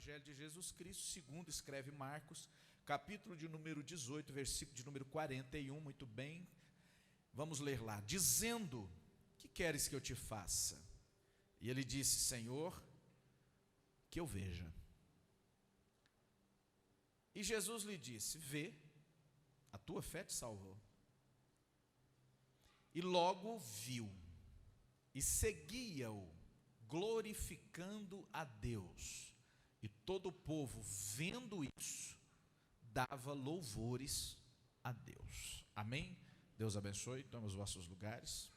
Evangelho de Jesus Cristo, segundo escreve Marcos, capítulo de número 18, versículo de número 41, muito bem, vamos ler lá, dizendo, que queres que eu te faça? E ele disse, Senhor, que eu veja. E Jesus lhe disse, vê, a tua fé te salvou. E logo viu, e seguia-o, glorificando a Deus. E todo o povo, vendo isso, dava louvores a Deus. Amém? Deus abençoe, tome os vossos lugares.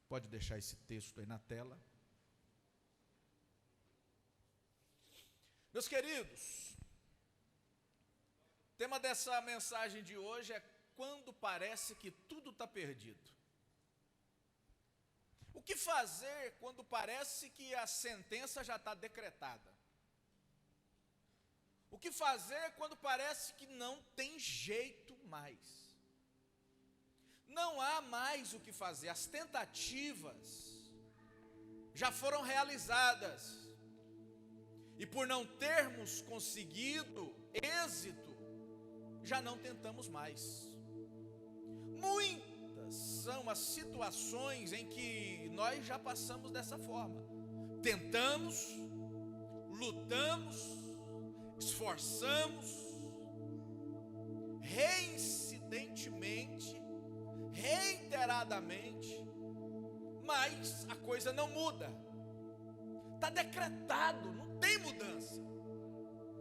Pode deixar esse texto aí na tela. Meus queridos, o tema dessa mensagem de hoje é quando parece que tudo está perdido. O que fazer quando parece que a sentença já está decretada? O que fazer quando parece que não tem jeito mais? Não há mais o que fazer, as tentativas já foram realizadas, e por não termos conseguido êxito, já não tentamos mais. Muitas são as situações em que nós já passamos dessa forma. Tentamos, lutamos, esforçamos, reincidentemente, reiteradamente, mas a coisa não muda. Está decretado, não tem mudança.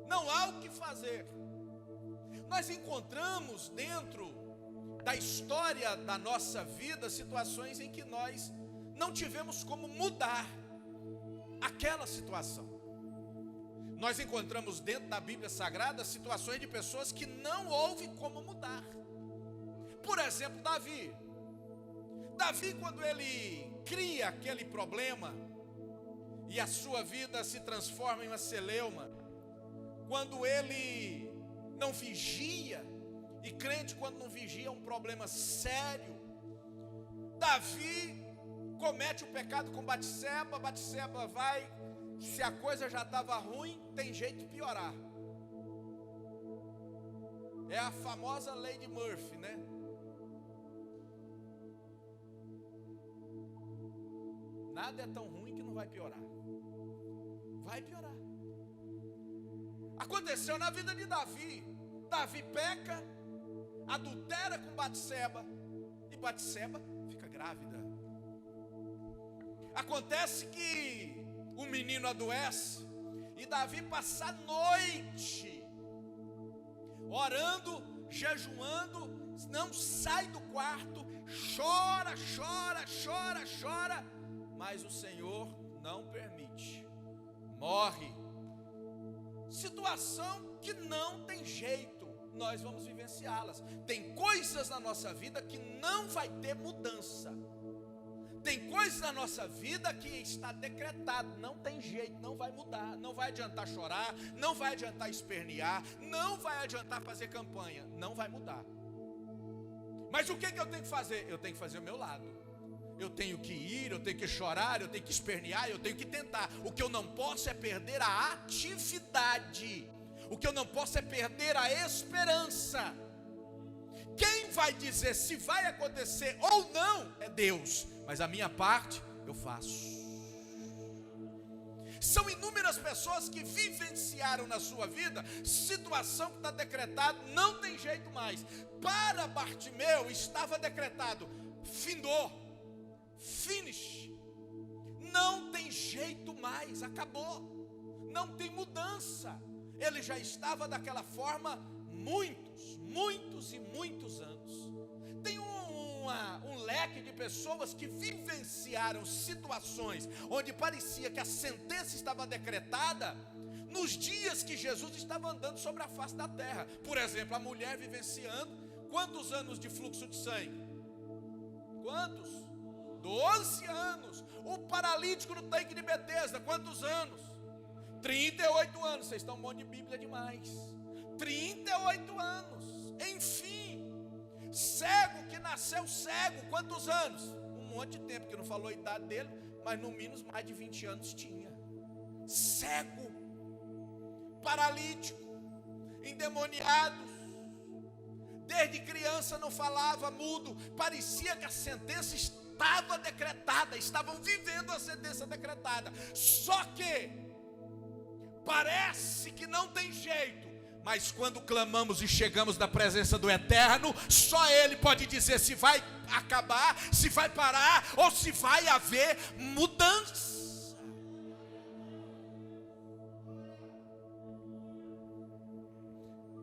Não há o que fazer. Nós encontramos dentro da história da nossa vida situações em que nós não tivemos como mudar aquela situação. Nós encontramos dentro da Bíblia Sagrada situações de pessoas que não houve como mudar. Por exemplo, Davi. Davi, quando ele cria aquele problema e a sua vida se transforma em uma celeuma, quando ele não vigia, e crente quando não vigia é um problema sério. Davi comete o pecado com Batseba, Batseba vai, se a coisa já estava ruim, tem jeito de piorar. É a famosa lei de Murphy, né? Nada é tão ruim que não vai piorar. Vai piorar. Aconteceu na vida de Davi. Davi peca, adultera com Batseba, e Batseba fica grávida. Acontece que o menino adoece, e Davi passa a noite orando, jejuando, não sai do quarto, chora, chora, chora, chora, mas o Senhor não permite, morre. Situação que não tem jeito, nós vamos vivenciá-las. Tem coisas na nossa vida que não vai ter mudança. Tem coisas na nossa vida que está decretado, não tem jeito, não vai mudar. Não vai adiantar chorar, não vai adiantar espernear, não vai adiantar fazer campanha, não vai mudar. Mas o que eu tenho que fazer? Eu tenho que fazer o meu lado. Eu tenho que ir, eu tenho que chorar, eu tenho que espernear, eu tenho que tentar. O que eu não posso é perder a atividade. O que eu não posso é perder a esperança. Quem vai dizer se vai acontecer ou não é Deus, mas a minha parte eu faço. São inúmeras pessoas que vivenciaram na sua vida situação que está decretada, não tem jeito mais. Para Bartimeu estava decretado, findou, finish, não tem jeito mais, acabou, não tem mudança. Ele já estava daquela forma muitos e muitos anos. Tem um leque de pessoas que vivenciaram situações onde parecia que a sentença estava decretada nos dias que Jesus estava andando sobre a face da terra. Por exemplo, a mulher vivenciando quantos anos de fluxo de sangue? Quantos? 12 anos. O paralítico no tanque de Betesda, quantos anos? 38 anos. Vocês estão bom de Bíblia demais. 38 anos. Enfim, cego que nasceu cego, quantos anos? Um monte de tempo, que não falou a idade dele, mas no mínimo mais de 20 anos tinha. Cego. paralítico, endemoniados, desde criança não falava, mudo, parecia que a sentença estava decretada, estavam vivendo a sentença decretada, só que parece que não tem jeito. Mas quando clamamos e chegamos na presença do Eterno, só Ele pode dizer se vai acabar, se vai parar ou se vai haver mudança.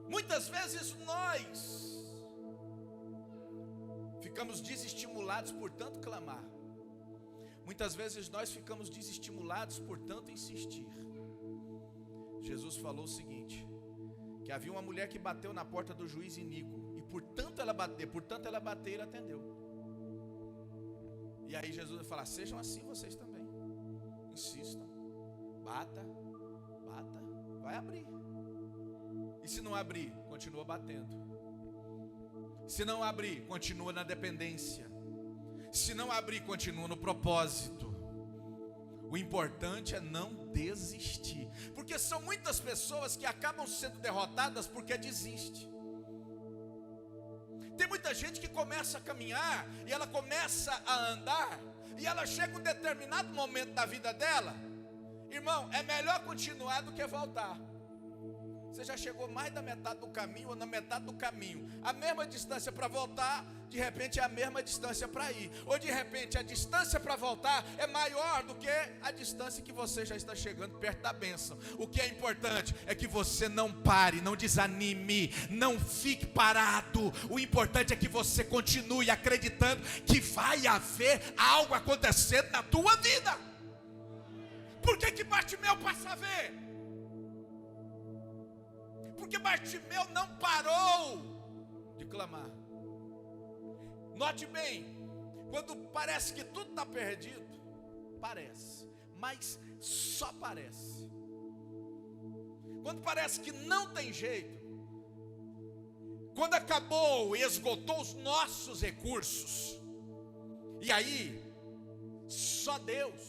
Muitas vezes nós ficamos desestimulados por tanto clamar. Muitas vezes nós ficamos desestimulados por tanto insistir. Jesus falou o seguinte: que havia uma mulher que bateu na porta do juiz iníquo, e por tanto ela bateu, ele atendeu. E aí Jesus vai falar: sejam assim vocês também, insistam, bata, vai abrir. E se não abrir, continua batendo. Se não abrir, continua na dependência. Se não abrir, continua no propósito. O importante é não desistir, porque são muitas pessoas que acabam sendo derrotadas porque desistem. Tem muita gente que começa a caminhar, e ela começa a andar, e ela chega em um determinado momento da vida dela, irmão, é melhor continuar do que voltar. Você já chegou mais da metade do caminho, ou na metade do caminho, a mesma distância para voltar, de repente é a mesma distância para ir, ou de repente a distância para voltar é maior do que a distância que você já está chegando perto da bênção. O que é importante é que você não pare, não desanime, não fique parado. O importante é que você continue acreditando que vai haver algo acontecendo na tua vida. Por que Bartimeu passa a ver? Porque Bartimeu não parou de clamar. Note bem, quando parece que tudo está perdido, parece, mas só parece. Quando parece que não tem jeito, quando acabou e esgotou os nossos recursos, e aí, só Deus.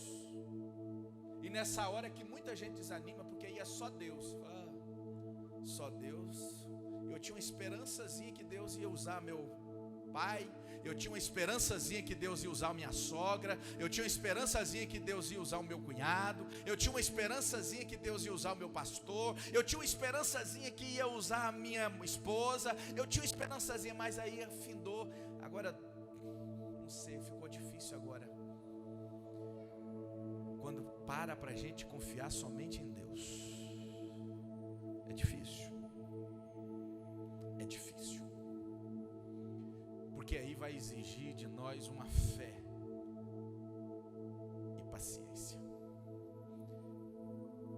E nessa hora é que muita gente desanima, porque aí é só Deus. Só Deus. Eu tinha uma esperançazinha que Deus ia usar meu pai, eu tinha uma esperançazinha que Deus ia usar minha sogra, eu tinha uma esperançazinha que Deus ia usar o meu cunhado, eu tinha uma esperançazinha que Deus ia usar o meu pastor, eu tinha uma esperançazinha que ia usar a minha esposa, eu tinha uma esperançazinha, mas aí afindou. Agora, não sei, ficou difícil agora. Quando para a gente confiar somente em Deus, é difícil. É difícil. Porque aí vai exigir de nós uma fé e paciência.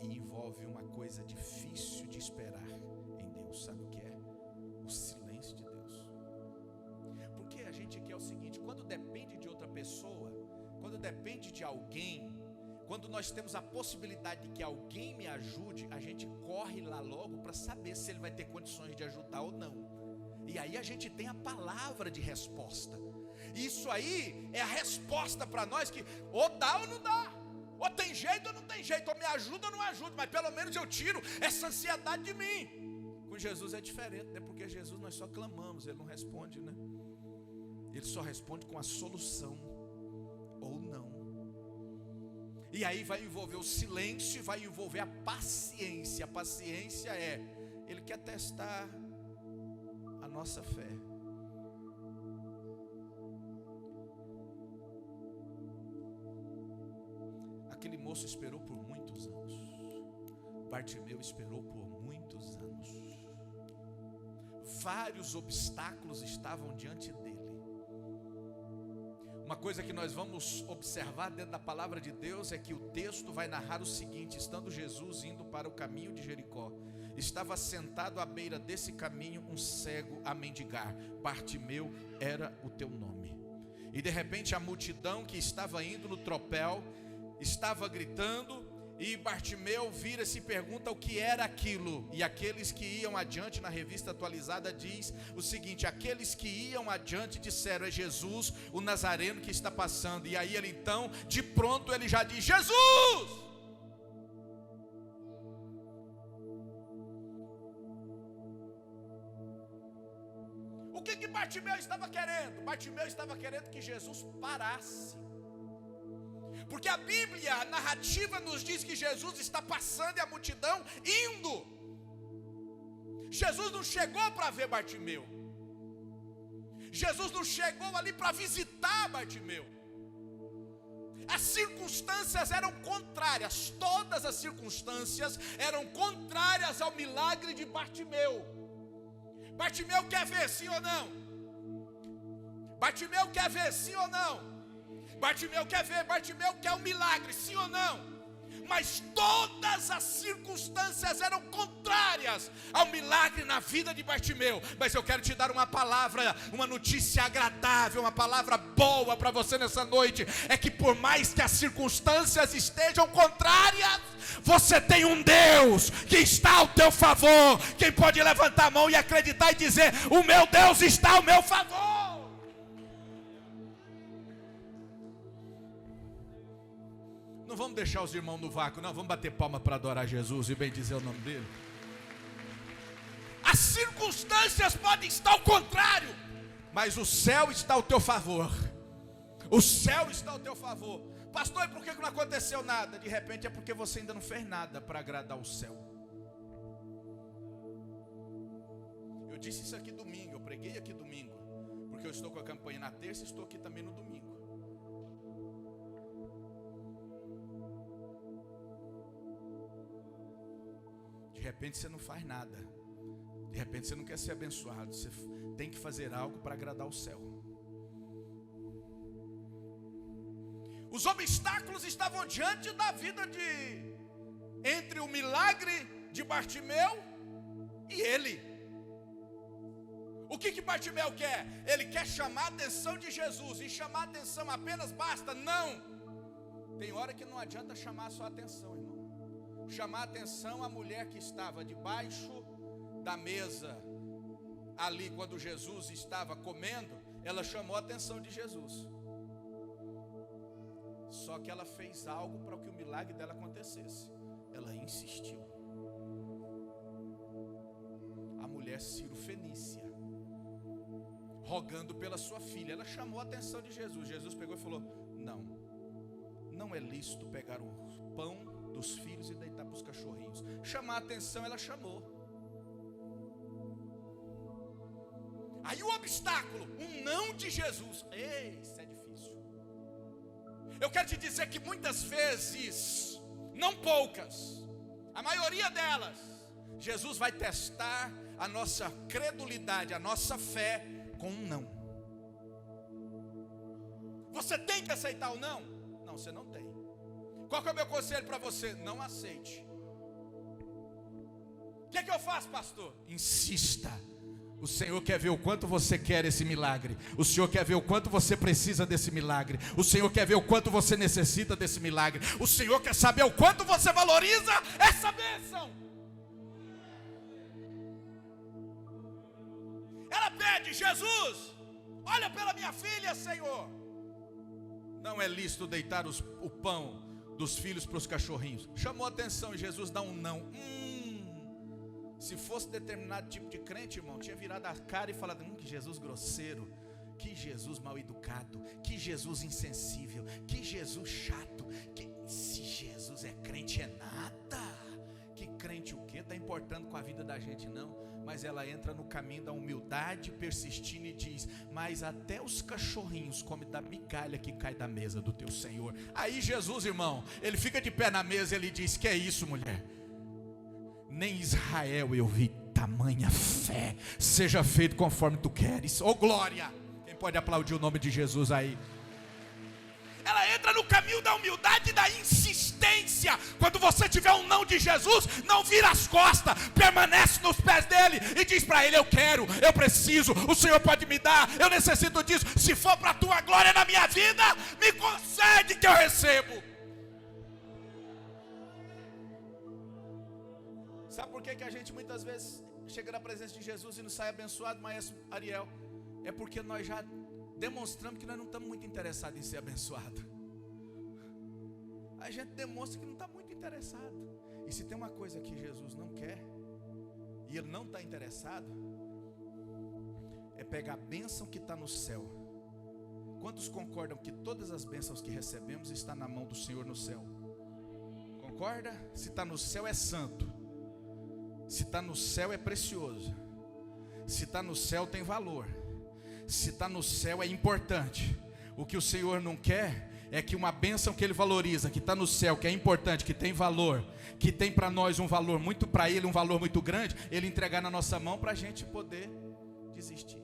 E envolve uma coisa difícil de esperar em Deus. Sabe o que é? O silêncio de Deus. Porque a gente quer o seguinte: quando depende de outra pessoa, quando depende de alguém, quando nós temos a possibilidade de que alguém me ajude, a gente corre lá logo para saber se ele vai ter condições de ajudar ou não. E aí a gente tem a palavra de resposta. Isso aí é a resposta para nós, que ou dá ou não dá, ou tem jeito ou não tem jeito, ou me ajuda ou não ajuda, mas pelo menos eu tiro essa ansiedade de mim. Com Jesus é diferente, né? Porque Jesus nós só clamamos, Ele não responde, né? Ele só responde com a solução ou não. E aí vai envolver o silêncio e vai envolver a paciência. A paciência é, Ele quer testar a nossa fé. Aquele moço esperou por muitos anos. Bartimeu esperou por muitos anos. Vários obstáculos estavam diante dele. Uma coisa que nós vamos observar dentro da palavra de Deus é que o texto vai narrar o seguinte: estando Jesus indo para o caminho de Jericó, estava sentado à beira desse caminho um cego a mendigar. Bartimeu era o teu nome. E de repente a multidão que estava indo no tropel estava gritando, e Bartimeu vira-se e pergunta o que era aquilo. E aqueles que iam adiante, na revista atualizada diz o seguinte: aqueles que iam adiante disseram: é Jesus, o Nazareno que está passando. E aí ele então, de pronto ele já diz: Jesus! que Bartimeu estava querendo? Bartimeu estava querendo que Jesus parasse. Porque a Bíblia, a narrativa nos diz que Jesus está passando e a multidão indo. Jesus não chegou para ver Bartimeu. Jesus não chegou ali para visitar Bartimeu. As circunstâncias eram contrárias. Todas as circunstâncias eram contrárias ao milagre de Bartimeu. Bartimeu quer ver, sim ou não? Bartimeu quer ver, sim ou não? Bartimeu quer ver, Bartimeu quer um milagre, sim ou não? Mas todas as circunstâncias eram contrárias ao milagre na vida de Bartimeu. Mas eu quero te dar uma palavra, uma notícia agradável, uma palavra boa para você nessa noite. É que por mais que as circunstâncias estejam contrárias, você tem um Deus que está ao teu favor. Quem pode levantar a mão e acreditar e dizer: o meu Deus está ao meu favor. Não vamos deixar os irmãos no vácuo, não. Vamos bater palma para adorar Jesus e bem dizer o nome dele. As circunstâncias podem estar ao contrário, mas o céu está ao teu favor. O céu está ao teu favor. Pastor, e por que não aconteceu nada? De repente é porque você ainda não fez nada para agradar o céu. Eu disse isso aqui domingo, eu preguei aqui domingo, porque eu estou com a campanha na terça e estou aqui também no domingo. De repente você não faz nada. De repente você não quer ser abençoado. Você tem que fazer algo para agradar o céu. Os obstáculos estavam diante da vida entre o milagre de Bartimeu e ele. O que Bartimeu quer? Ele quer chamar a atenção de Jesus. E chamar a atenção apenas basta? Não. Tem hora que não adianta chamar a sua atenção, irmão. Chamar a atenção a mulher que estava debaixo da mesa ali quando Jesus estava comendo. Ela chamou a atenção de Jesus. Só que ela fez algo para que o milagre dela acontecesse. Ela insistiu. A mulher Ciro-fenícia, rogando pela sua filha, ela chamou a atenção de Jesus. Jesus pegou e falou: não é lícito pegar o pão dos filhos e deitar para os cachorrinhos. Chamar a atenção, ela chamou. Aí o obstáculo, um não de Jesus. Isso é difícil. Eu quero te dizer que muitas vezes, não poucas, a maioria delas, Jesus vai testar a nossa credulidade, a nossa fé com um não. Você tem que aceitar o não? Não, você não tem. Qual que é o meu conselho para você? Não aceite. O que é que eu faço, pastor? Insista. O Senhor quer ver o quanto você quer esse milagre. O Senhor quer ver o quanto você precisa desse milagre. O Senhor quer ver o quanto você necessita desse milagre. O Senhor quer saber o quanto você valoriza essa bênção. Ela pede: Jesus, olha pela minha filha, Senhor. Não é lícito deitar o pão dos filhos para os cachorrinhos. Chamou a atenção e Jesus dá um não. Se fosse determinado tipo de crente, irmão, tinha virado a cara e falado: que Jesus grosseiro, que Jesus mal educado, que Jesus insensível, que Jesus chato, se Jesus é crente é nada. Que crente o quê? Está importando com a vida da gente? Não. Mas ela entra no caminho da humildade, persistindo e diz: mas até os cachorrinhos comem da migalha que cai da mesa do teu Senhor. Aí Jesus, irmão, ele fica de pé na mesa e ele diz: que é isso, mulher? Nem Israel eu vi tamanha fé. Seja feito conforme tu queres. Oh glória! Quem pode aplaudir o nome de Jesus aí? Ela entra no caminho da humildade e da insistência. Quando você tiver um não de Jesus, não vira as costas, permanece nos pés dele e diz para ele: eu quero, eu preciso, o Senhor pode me dar, eu necessito disso. Se for para a tua glória na minha vida, me concede que eu recebo. Sabe por que a gente muitas vezes chega na presença de Jesus e não sai abençoado, maestro Ariel? É porque nós já demonstramos que nós não estamos muito interessados em ser abençoado. A gente demonstra que não está muito interessado. E se tem uma coisa que Jesus não quer, e Ele não está interessado, é pega a bênção que está no céu. Quantos concordam que todas as bênçãos que recebemos estão na mão do Senhor no céu? Concorda? Se está no céu é santo. Se está no céu é precioso. Se está no céu tem valor. Se está no céu é importante. O que o Senhor não quer é que uma bênção que Ele valoriza, que está no céu, que é importante, que tem valor, que tem para nós um valor muito, para Ele um valor muito grande, Ele entregar na nossa mão para a gente poder desistir,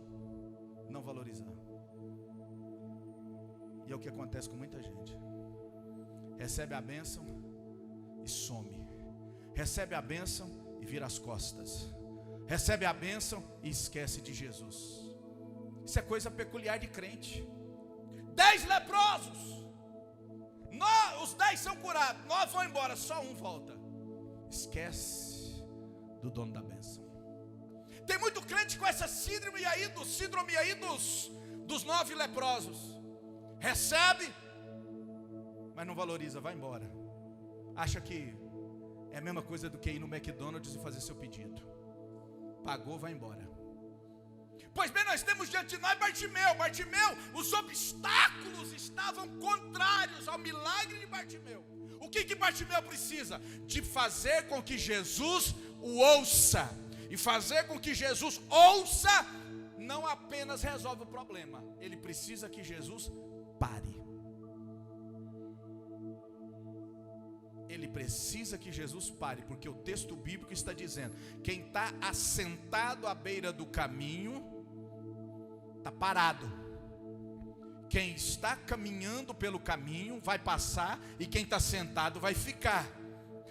não valorizar. E é o que acontece com muita gente. Recebe a bênção e some. Recebe a bênção e vira as costas. Recebe a bênção e esquece de Jesus. Isso é coisa peculiar de crente. 10 leprosos, os 10 são curados, 9 vão embora, só um volta. Esquece do dono da bênção. Tem muito crente com essa síndrome aí dos 9 leprosos. Recebe, mas não valoriza, vai embora. Acha que é a mesma coisa do que ir no McDonald's e fazer seu pedido. Pagou, vai embora. Pois bem, nós temos diante de nós Bartimeu. Bartimeu, os obstáculos estavam contrários ao milagre de Bartimeu. O que Bartimeu precisa? De fazer com que Jesus o ouça. E fazer com que Jesus ouça não apenas resolve o problema. Ele precisa que Jesus pare. Ele precisa que Jesus pare, porque o texto bíblico está dizendo: quem está assentado à beira do caminho está parado. Quem está caminhando pelo caminho vai passar, e quem está sentado vai ficar.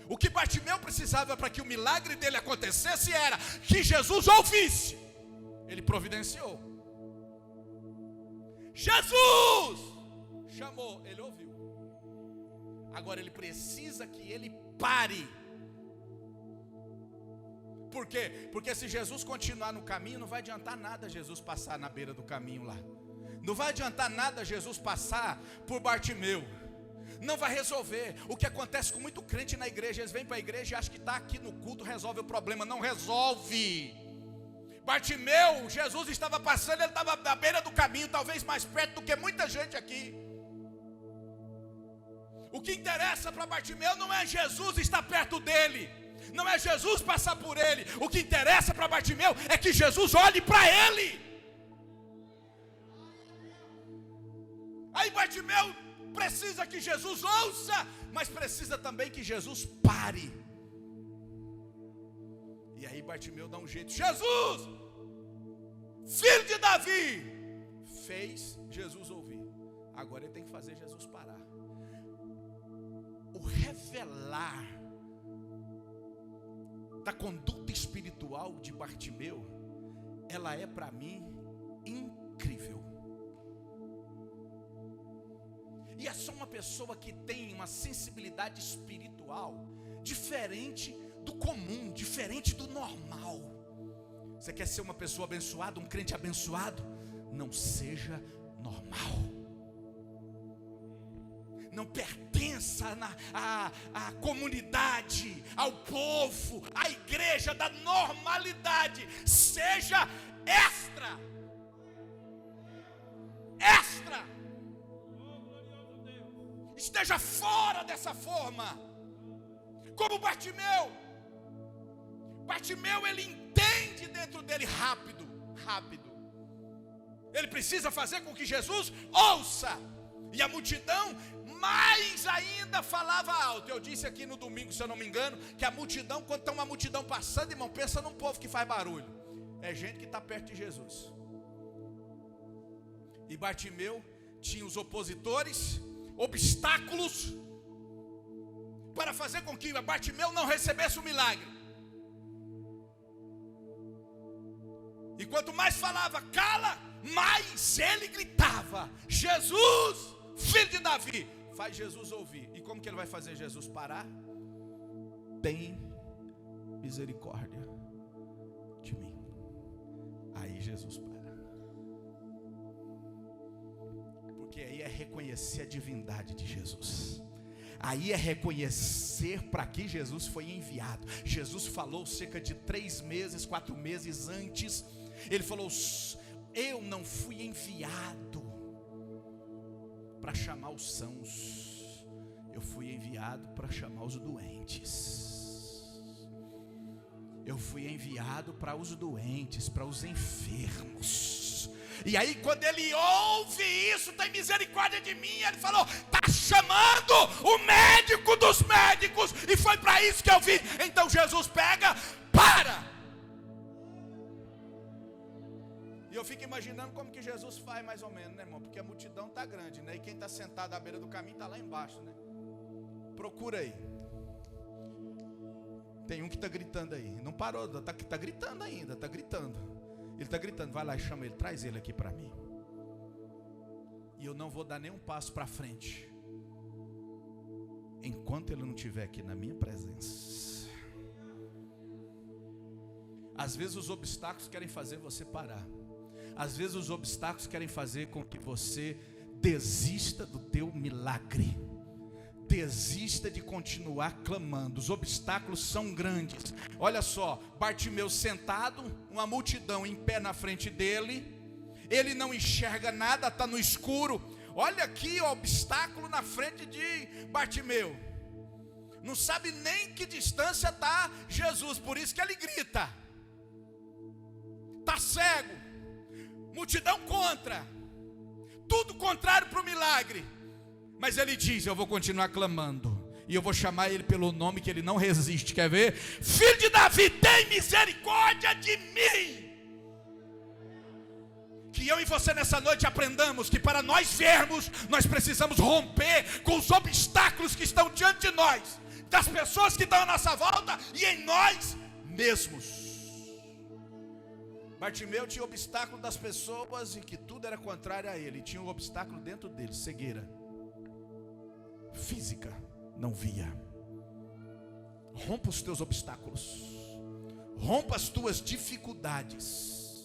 O que Bartimeu precisava para que o milagre dele acontecesse era que Jesus ouvisse. Ele providenciou. Jesus chamou, ele ouviu. Agora ele precisa que ele pare. Por quê? Porque se Jesus continuar no caminho, não vai adiantar nada Jesus passar na beira do caminho lá. Não vai adiantar nada Jesus passar por Bartimeu. Não vai resolver. O que acontece com muito crente na igreja, eles vêm para a igreja e acham que está aqui no culto, resolve o problema. Não resolve. Bartimeu, Jesus estava passando, ele estava na beira do caminho, talvez mais perto do que muita gente aqui. O que interessa para Bartimeu não é Jesus estar perto dele, não é Jesus passar por ele. O que interessa para Bartimeu é que Jesus olhe para ele. Aí Bartimeu precisa que Jesus ouça, mas precisa também que Jesus pare. E aí Bartimeu dá um jeito: Jesus, filho de Davi, fez Jesus ouvir. Agora ele tem que fazer Jesus parar. O revelar da conduta espiritual de Bartimeu, ela é para mim incrível. E é só uma pessoa que tem uma sensibilidade espiritual diferente do comum, diferente do normal. Você quer ser uma pessoa abençoada, um crente abençoado? Não seja normal. Não pertença à comunidade, ao povo, à igreja da normalidade. Seja extra. Extra. Esteja fora dessa forma. Como Bartimeu. Bartimeu, ele entende dentro dele rápido. Ele precisa fazer com que Jesus ouça. E a multidão mais ainda falava alto. Eu disse aqui no domingo, se eu não me engano, que a multidão, quando está uma multidão passando, irmão, pensa num povo que faz barulho. É gente que está perto de Jesus. E Bartimeu tinha os opositores, obstáculos, para fazer com que Bartimeu não recebesse o milagre. E quanto mais falava, cala, mais ele gritava: Jesus, filho de Davi, faz Jesus ouvir. E como que ele vai fazer Jesus parar? Tem misericórdia de mim. Aí Jesus para. Porque aí é reconhecer a divindade de Jesus. Aí é reconhecer para que Jesus foi enviado. Jesus falou cerca de 3 meses, 4 meses antes. Ele falou: Eu não fui enviado para chamar os sãos, eu fui enviado para chamar os doentes. Eu fui enviado para os doentes, para os enfermos. E aí quando ele ouve isso, tem misericórdia de mim, ele falou, está chamando o médico dos médicos, e foi para isso que eu vim. Então Jesus pega, para. E eu fico imaginando como que Jesus faz mais ou menos, né, irmão? Porque a multidão está grande, né? E quem está sentado à beira do caminho está lá embaixo, né? Procura aí. Tem um que está gritando aí. Não parou, está gritando ainda, está gritando. Ele está gritando, vai lá e chama ele, traz ele aqui para mim. E eu não vou dar nenhum passo para frente enquanto ele não estiver aqui na minha presença. Às vezes os obstáculos querem fazer você parar. Às vezes os obstáculos querem fazer com que você desista do teu milagre. Desista de continuar clamando. Os obstáculos são grandes. Olha só, Bartimeu sentado, uma multidão em pé na frente dele. Ele não enxerga nada, está no escuro. Olha aqui o obstáculo na frente de Bartimeu. Não sabe nem que distância está Jesus, por isso que ele grita. Está cego. Multidão contra, tudo contrário para o milagre, mas ele diz, eu vou continuar clamando, e eu vou chamar ele pelo nome que ele não resiste, quer ver? Filho de Davi, tem misericórdia de mim. Que eu e você nessa noite aprendamos que para nós vermos, nós precisamos romper com os obstáculos que estão diante de nós, das pessoas que estão à nossa volta e em nós mesmos. Bartimeu tinha o obstáculo das pessoas e que tudo era contrário a ele. Tinha um obstáculo dentro dele, cegueira física, não via. Rompa os teus obstáculos, rompa as tuas dificuldades,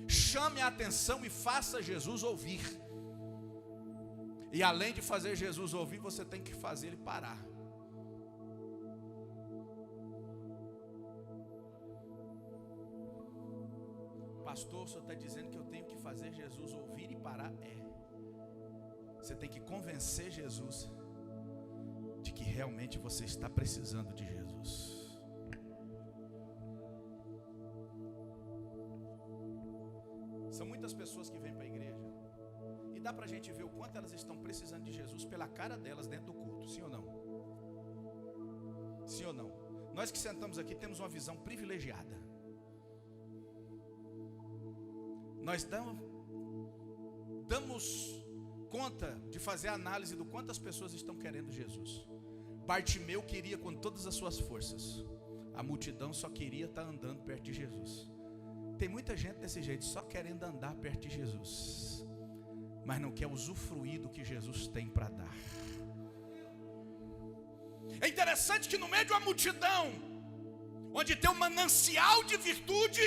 chame a atenção e faça Jesus ouvir. E além de fazer Jesus ouvir, você tem que fazer ele parar. Pastor, o senhor está dizendo que eu tenho que fazer Jesus ouvir e parar? Você tem que convencer Jesus de que realmente você está precisando de Jesus. São muitas pessoas que vêm para a igreja e dá para a gente ver o quanto elas estão precisando de Jesus pela cara delas dentro do culto, sim ou não? Sim ou não? Nós que sentamos aqui temos uma visão privilegiada. Nós damos conta de fazer a análise do quantas pessoas estão querendo Jesus. Bartimeu queria com todas as suas forças. A multidão só queria estar andando perto de Jesus. Tem muita gente desse jeito, só querendo andar perto de Jesus, mas não quer usufruir do que Jesus tem para dar. É interessante que no meio de uma multidão, onde tem um manancial de virtude,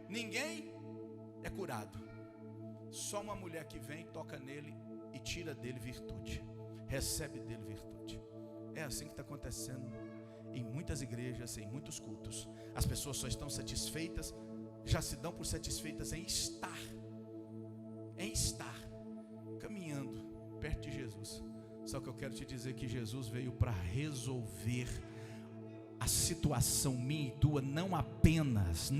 ninguém é curado. Só uma mulher que vem, toca nele e tira dele virtude, recebe dele virtude. É assim que está acontecendo em muitas igrejas, em muitos cultos. As pessoas só estão satisfeitas, já se dão por satisfeitas em estar caminhando perto de Jesus. Só que eu quero te dizer que Jesus veio para resolver a situação minha e tua, não apenas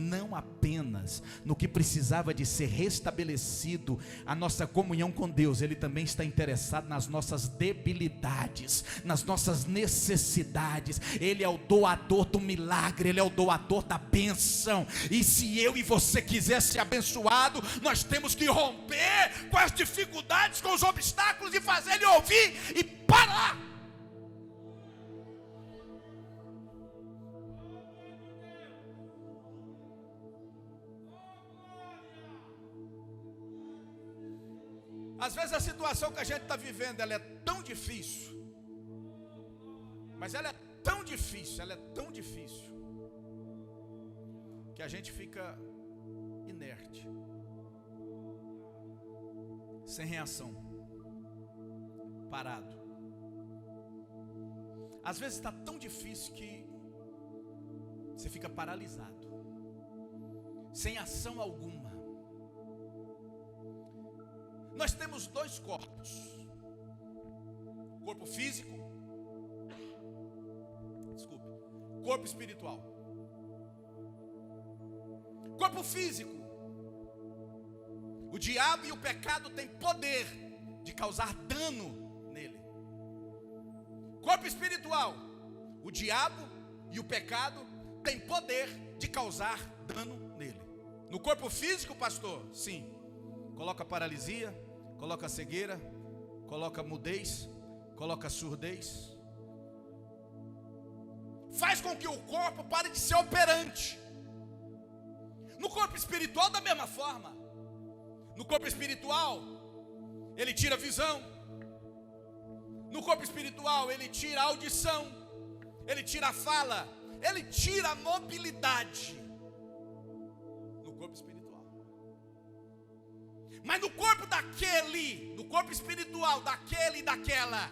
no que precisava de ser restabelecido a nossa comunhão com Deus. Ele também está interessado nas nossas debilidades, nas nossas necessidades. Ele é o doador do milagre, Ele é o doador da bênção. E se eu e você quiser ser abençoado, nós temos que romper com as dificuldades, com os obstáculos, e fazer Ele ouvir e parar. Às vezes a situação que a gente está vivendo, ela é tão difícil, mas ela é tão difícil, que a gente fica inerte, sem reação, parado. Às vezes está tão difícil que você fica paralisado, sem ação alguma. Nós temos dois corpos: corpo físico, corpo espiritual. Corpo físico, o diabo e o pecado têm poder de causar dano nele. Corpo espiritual, o diabo e o pecado têm poder de causar dano nele. No corpo físico, pastor, sim, coloca paralisia, coloca cegueira, coloca mudez, coloca surdez, faz com que o corpo pare de ser operante. No corpo espiritual, da mesma forma. No corpo espiritual, ele tira a visão. No corpo espiritual, ele tira a audição, ele tira a fala, ele tira a mobilidade. No corpo espiritual. Mas no corpo daquele, no corpo espiritual daquele e daquela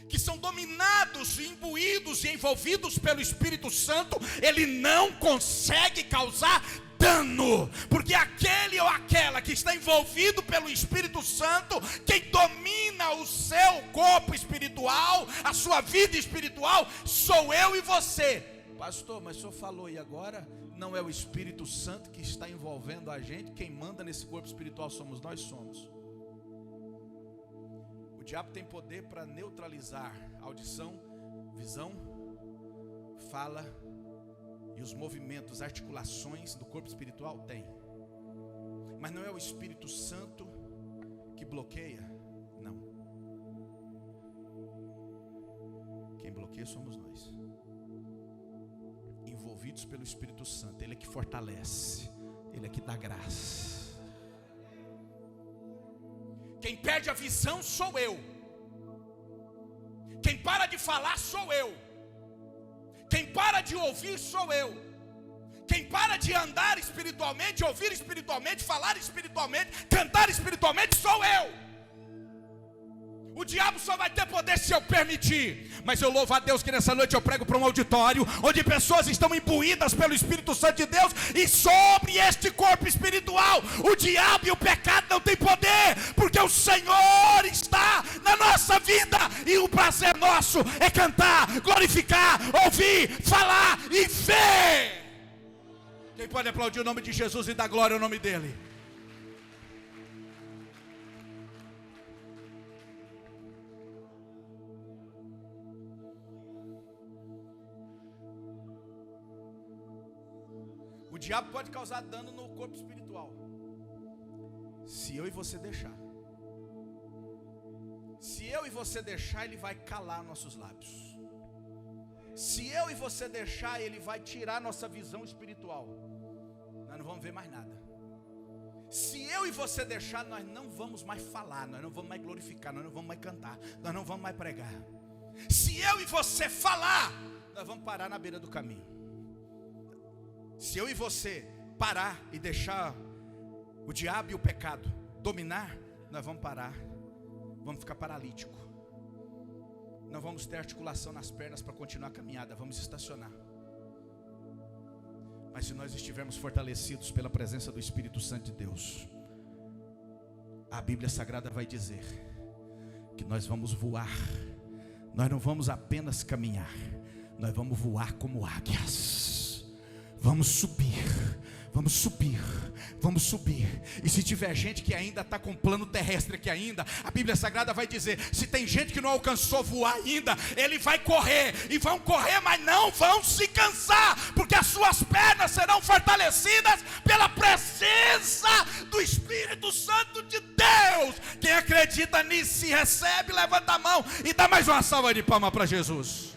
que são dominados, imbuídos e envolvidos pelo Espírito Santo, ele não consegue causar dano, porque aquele ou aquela que está envolvido pelo Espírito Santo, quem domina o seu corpo espiritual, a sua vida espiritual, sou eu e você. Pastor, mas o senhor falou, e agora? Não é o Espírito Santo que está envolvendo a gente, quem manda nesse corpo espiritual somos nós, somos. O diabo tem poder para neutralizar audição, visão, fala e os movimentos, articulações do corpo espiritual, tem. Mas não é o Espírito Santo que bloqueia, não. Quem bloqueia somos nós, envolvidos pelo Espírito Santo. Ele é que fortalece, ele é que dá graça. Quem perde a visão sou eu. Quem para de falar sou eu. Quem para de ouvir sou eu. Quem para de andar espiritualmente, ouvir espiritualmente, falar espiritualmente, cantar espiritualmente sou eu. O diabo só vai ter poder se eu permitir. Mas eu louvo a Deus que nessa noite eu prego para um auditório onde pessoas estão imbuídas pelo Espírito Santo de Deus, e sobre este corpo espiritual o diabo e o pecado não têm poder, porque o Senhor está na nossa vida, e o prazer nosso é cantar, glorificar, ouvir, falar e ver. Quem pode aplaudir o nome de Jesus e dar glória ao nome dele? O diabo pode causar dano no corpo espiritual, se eu e você deixar. Se eu e você deixar, ele vai calar nossos lábios. Se eu e você deixar, ele vai tirar nossa visão espiritual. Nós não vamos ver mais nada. Se eu e você deixar, nós não vamos mais falar, nós não vamos mais glorificar, nós não vamos mais cantar, nós não vamos mais pregar. Se eu e você falar, nós vamos parar na beira do caminho. Se eu e você parar e deixar o diabo e o pecado dominar, nós vamos parar, vamos ficar paralítico. Não vamos ter articulação nas pernas para continuar a caminhada, vamos estacionar. Mas se nós estivermos fortalecidos pela presença do Espírito Santo de Deus, a Bíblia Sagrada vai dizer que nós vamos voar. Nós não vamos apenas caminhar, nós vamos voar como águias. Vamos subir, vamos subir, vamos subir. E se tiver gente que ainda está com plano terrestre aqui ainda, a Bíblia Sagrada vai dizer, se tem gente que não alcançou voar ainda, ele vai correr, e vão correr, mas não vão se cansar, porque as suas pernas serão fortalecidas pela presença do Espírito Santo de Deus. Quem acredita nisso e recebe, levanta a mão e dá mais uma salva de palmas para Jesus.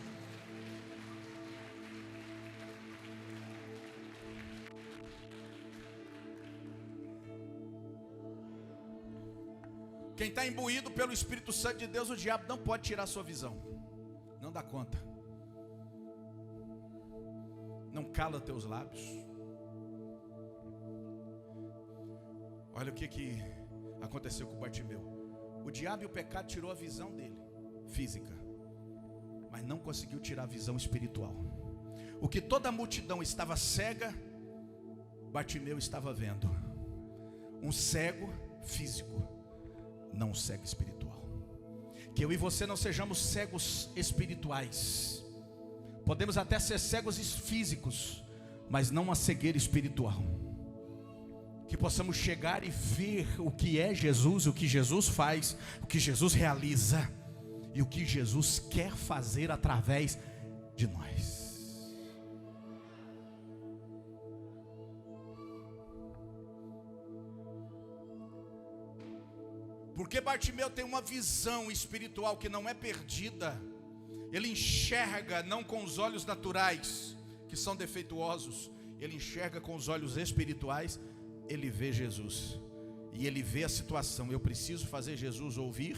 Quem está imbuído pelo Espírito Santo de Deus, o diabo não pode tirar a sua visão. Não dá conta. Não cala teus lábios. Olha o que aconteceu com Bartimeu. O diabo e o pecado tirou a visão dele, física, mas não conseguiu tirar a visão espiritual. O que toda a multidão estava cega, Bartimeu estava vendo. Um cego físico, não um cego espiritual. Que eu e você não sejamos cegos espirituais. Podemos até ser cegos físicos, mas não uma cegueira espiritual. Que possamos chegar e ver o que é Jesus, o que Jesus faz, o que Jesus realiza e o que Jesus quer fazer através de nós. Porque Bartimeu tem uma visão espiritual que não é perdida. Ele enxerga não com os olhos naturais, que são defeituosos. Ele enxerga com os olhos espirituais. Ele vê Jesus. E ele vê a situação. Eu preciso fazer Jesus ouvir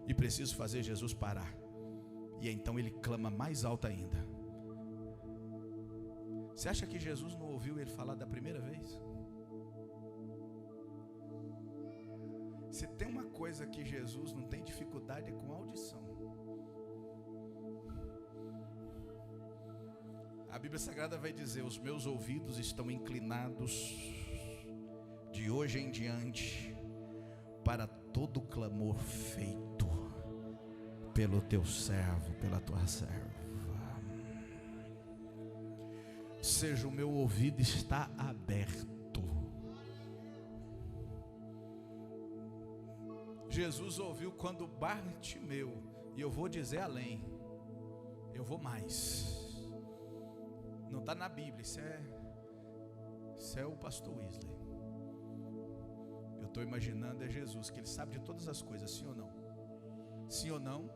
e preciso fazer Jesus parar. E então ele clama mais alto ainda. Você acha que Jesus não ouviu ele falar da primeira vez? Se tem uma coisa que Jesus não tem dificuldade é com a audição. A Bíblia Sagrada vai dizer: os meus ouvidos estão inclinados de hoje em diante para todo clamor feito pelo teu servo, pela tua serva. Ou seja, o meu ouvido está aberto. Jesus ouviu quando Bartimeu, e eu vou dizer além, eu vou mais. Não está na Bíblia, isso é o pastor Wesley. Eu estou imaginando é Jesus, que ele sabe de todas as coisas, sim ou não? Sim ou não?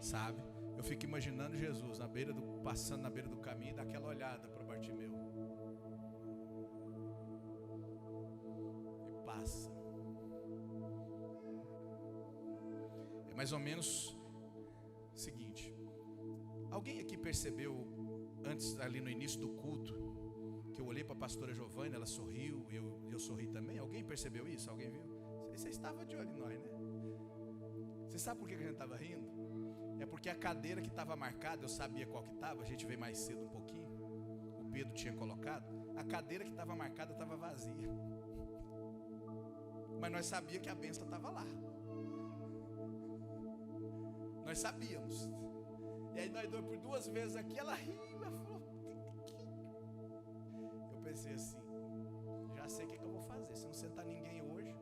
Sabe? Eu fico imaginando Jesus passando na beira do caminho, dá aquela olhada para Bartimeu. E passa. É mais ou menos o seguinte: alguém aqui percebeu, antes ali no início do culto, que eu olhei para a pastora Giovana, ela sorriu, eu sorri também? Alguém percebeu isso? Alguém viu? Você estava de olho em nós, né? Você sabe por que a gente estava rindo? É porque a cadeira que estava marcada, eu sabia qual que estava, a gente veio mais cedo um pouquinho, o Pedro tinha colocado, a cadeira que estava marcada estava vazia, mas nós sabíamos que a bênção estava lá. Nós sabíamos. E aí nós dois por 2 vezes aqui, ela riu, ela falou. Eu pensei assim, já sei o que eu vou fazer. Se não sentar ninguém hoje,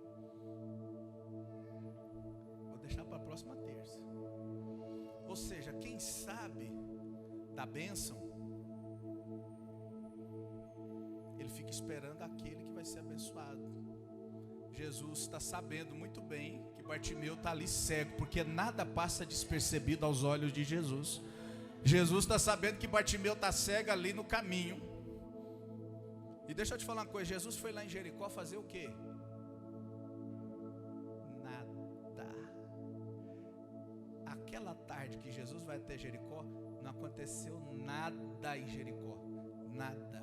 vou deixar para a próxima terça. Ou seja, quem sabe da bênção, ele fica esperando aquele que vai ser abençoado. Jesus está sabendo muito bem que Bartimeu está ali cego, porque nada passa despercebido aos olhos de Jesus. Jesus está sabendo que Bartimeu está cego ali no caminho. E deixa eu te falar uma coisa: Jesus foi lá em Jericó fazer o quê? Nada. Aquela tarde que Jesus vai até Jericó, não aconteceu nada em Jericó. Nada.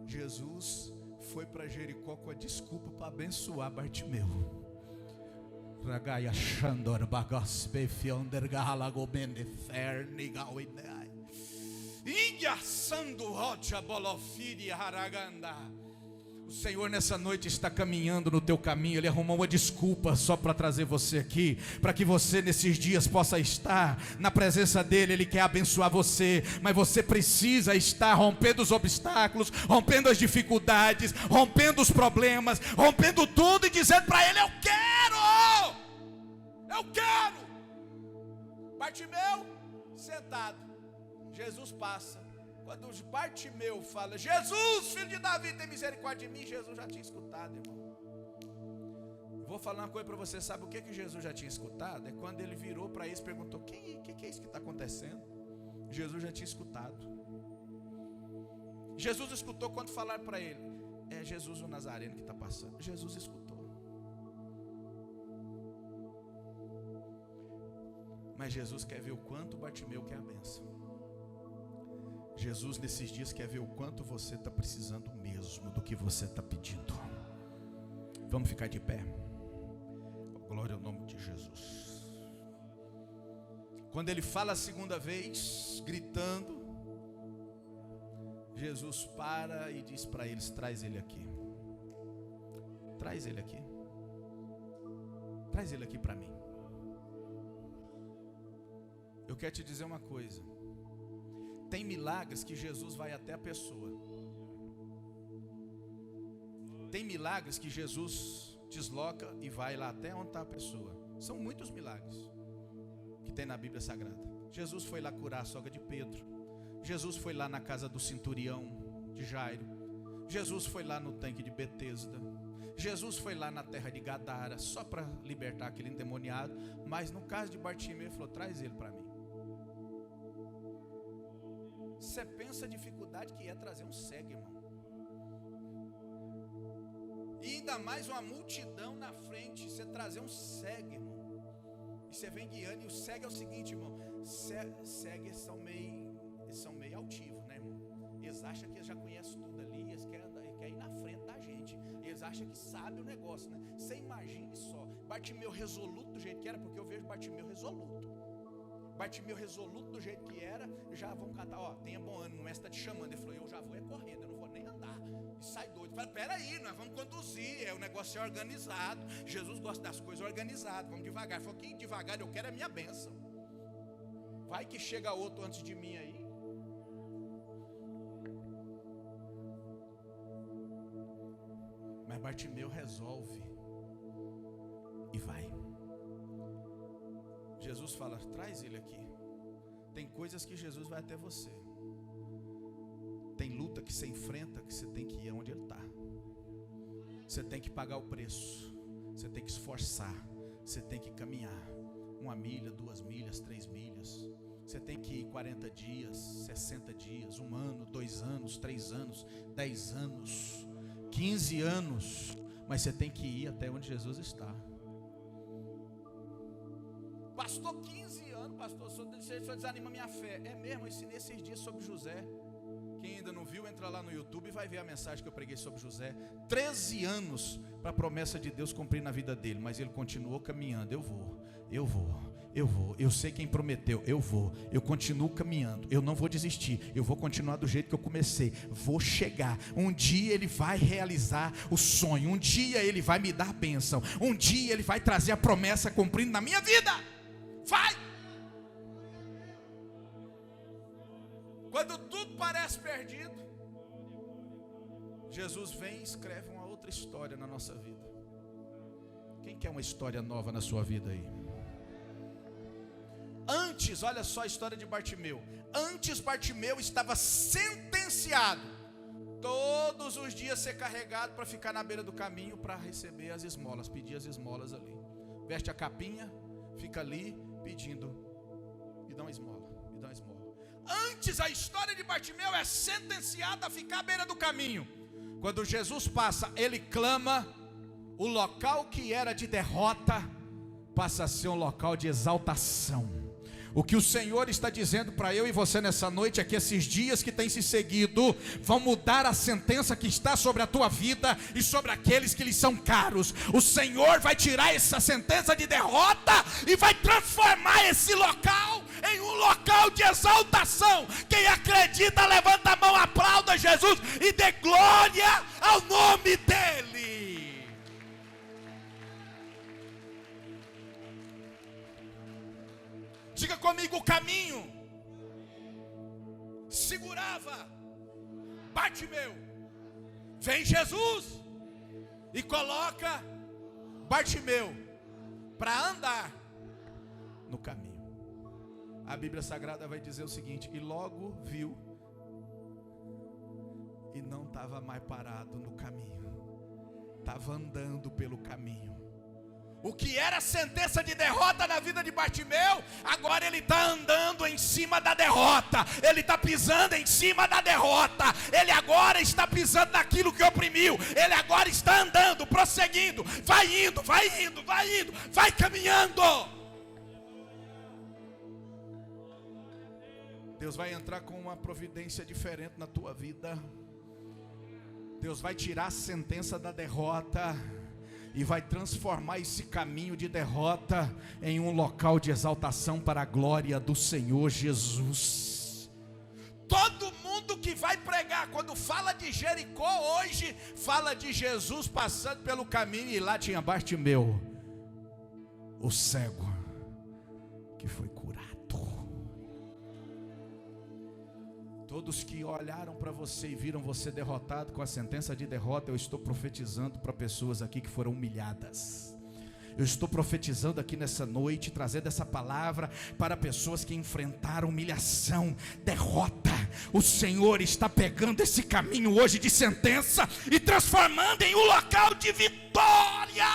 Jesus foi para Jericó com a desculpa para abençoar Bartimeu. O Senhor nessa noite está caminhando no teu caminho. Ele arrumou uma desculpa só para trazer você aqui, para que você nesses dias possa estar na presença dele. Ele quer abençoar você, mas você precisa estar rompendo os obstáculos, rompendo as dificuldades, rompendo os problemas, rompendo tudo e dizendo para ele: eu quero, eu quero. Bartimeu sentado, Jesus passa. Quando Bartimeu fala: Jesus, filho de Davi, tem misericórdia de mim, Jesus já tinha escutado, irmão. Eu vou falar uma coisa para você. Sabe o que Jesus já tinha escutado? É quando ele virou para eles e perguntou: o que é isso que está acontecendo? Jesus já tinha escutado. Jesus escutou quando falaram para ele: é Jesus o Nazareno que está passando. Jesus escutou. Mas Jesus quer ver o quanto Bartimeu quer a bênção. Jesus nesses dias quer ver o quanto você está precisando mesmo do que você está pedindo. Vamos ficar de pé. Glória ao nome de Jesus. Quando ele fala a segunda vez, gritando, Jesus para e diz para eles: traz ele aqui. Traz ele aqui. traz ele aqui para mim. Eu quero te dizer uma coisa. Tem milagres que Jesus vai até a pessoa. Tem milagres que Jesus desloca e vai lá até onde está a pessoa. São muitos milagres que tem na Bíblia Sagrada. Jesus foi lá curar a sogra de Pedro. Jesus foi lá na casa do centurião de Jairo. Jesus foi lá no tanque de Betesda. Jesus foi lá na terra de Gadara, só para libertar aquele endemoniado. Mas no caso de Bartimeu, ele falou, traz ele para mim. Você pensa a dificuldade que é trazer um cego, irmão. E ainda mais uma multidão na frente, você trazer um cego, irmão. E você vem guiando, e o cego é o seguinte, irmão. Cegos são meio altivos, né, irmão? Eles acham que eles já conhecem tudo ali, eles querem ir na frente da gente. Eles acham que sabem o negócio, né? Você imagine só, Bartimeu resoluto do jeito que era, porque eu vejo Bartimeu resoluto. Bartimeu resoluto do jeito que era, já vão cantar, ó, tenha bom ânimo, o mestre está te chamando. Ele falou, eu já vou correndo, eu não vou nem andar. E sai doido. Fala, peraí, nós vamos conduzir, o negócio é organizado. Jesus gosta das coisas organizadas, vamos devagar. Ele falou, que devagar eu quero é a minha bênção. Vai que chega outro antes de mim aí. Mas Bartimeu resolve e vai. Jesus fala, traz ele aqui. Tem coisas que Jesus vai até você. Tem luta que você enfrenta, que você tem que ir onde ele está. Você tem que pagar o preço. Você tem que esforçar. Você tem que caminhar 1 milha, 2 milhas, 3 milhas. Você tem que ir 40 dias, 60 dias, 1 ano, 2 anos, 3 anos, 10 anos, 15 anos. Mas você tem que ir até onde Jesus está. Pastor, 15 anos, pastor, só desanima minha fé. É mesmo, eu ensinei esses dias sobre José. Quem ainda não viu, entra lá no YouTube e vai ver a mensagem que eu preguei sobre José. 13 anos para a promessa de Deus cumprir na vida dele. Mas ele continuou caminhando. Eu sei quem prometeu. Eu continuo caminhando. Eu não vou desistir. Eu vou continuar do jeito que eu comecei. Vou chegar. Um dia ele vai realizar o sonho. Um dia ele vai me dar bênção. Um dia ele vai trazer a promessa cumprindo na minha vida. Vai! Quando tudo parece perdido, Jesus vem e escreve uma outra história na nossa vida. Quem quer uma história nova na sua vida aí? Antes, olha só a história de Bartimeu. Antes Bartimeu estava sentenciado todos os dias ser carregado para ficar na beira do caminho para receber as esmolas, pedir as esmolas ali. Veste a capinha, fica ali pedindo, me dá uma esmola, me dá uma esmola. Antes a história de Bartimeu é sentenciada a ficar à beira do caminho. Quando Jesus passa, ele clama, o local que era de derrota passa a ser um local de exaltação. O que o Senhor está dizendo para eu e você nessa noite é que esses dias que têm se seguido vão mudar a sentença que está sobre a tua vida e sobre aqueles que lhes são caros. O Senhor vai tirar essa sentença de derrota e vai transformar esse local em um local de exaltação. Quem acredita, levanta a mão, aplauda Jesus e dê glória ao nome dEle. Diga comigo, o caminho segurava Bartimeu. Vem Jesus e coloca Bartimeu para andar no caminho. A Bíblia Sagrada vai dizer o seguinte: e logo viu e não estava mais parado no caminho, estava andando pelo caminho. O que era sentença de derrota na vida de Bartimeu, agora ele está andando em cima da derrota. Ele está pisando em cima da derrota. Ele agora está pisando naquilo que oprimiu. Ele agora está andando, prosseguindo. Vai indo, vai indo, vai indo, vai caminhando. Deus vai entrar com uma providência diferente na tua vida. Deus vai tirar a sentença da derrota e vai transformar esse caminho de derrota em um local de exaltação para a glória do Senhor Jesus. Todo mundo que vai pregar, quando fala de Jericó hoje, fala de Jesus passando pelo caminho, e lá tinha Bartimeu. o cego que foi curado. Todos que olharam para você e viram você derrotado com a sentença de derrota, eu estou profetizando para pessoas aqui que foram humilhadas. Eu estou profetizando aqui nessa noite, trazendo essa palavra para pessoas que enfrentaram humilhação, derrota. O Senhor está pegando esse caminho hoje de sentença e transformando em um local de vitória.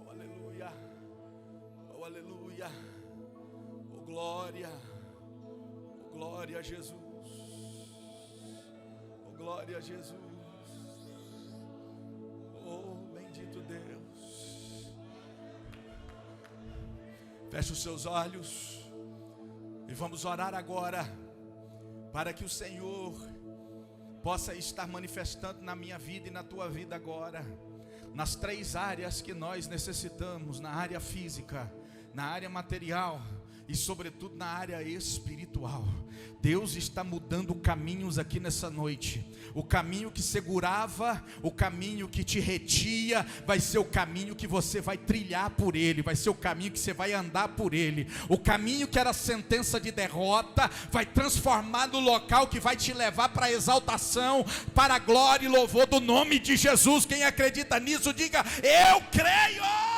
Oh, aleluia. Oh, aleluia. Oh, glória. Oh, glória a Jesus. Glória a Jesus. Oh, bendito Deus. Feche os seus olhos e vamos orar agora para que o Senhor possa estar manifestando na minha vida e na tua vida agora, nas 3 áreas que nós necessitamos: na área física, na área material e sobretudo na área espiritual. Deus está mudando caminhos aqui nessa noite. O caminho que segurava, o caminho que te retia, vai ser o caminho que você vai trilhar por ele, vai ser o caminho que você vai andar por ele. O caminho que era sentença de derrota, vai transformar no local que vai te levar para a exaltação, para a glória e louvor do nome de Jesus. Quem acredita nisso, diga: eu creio.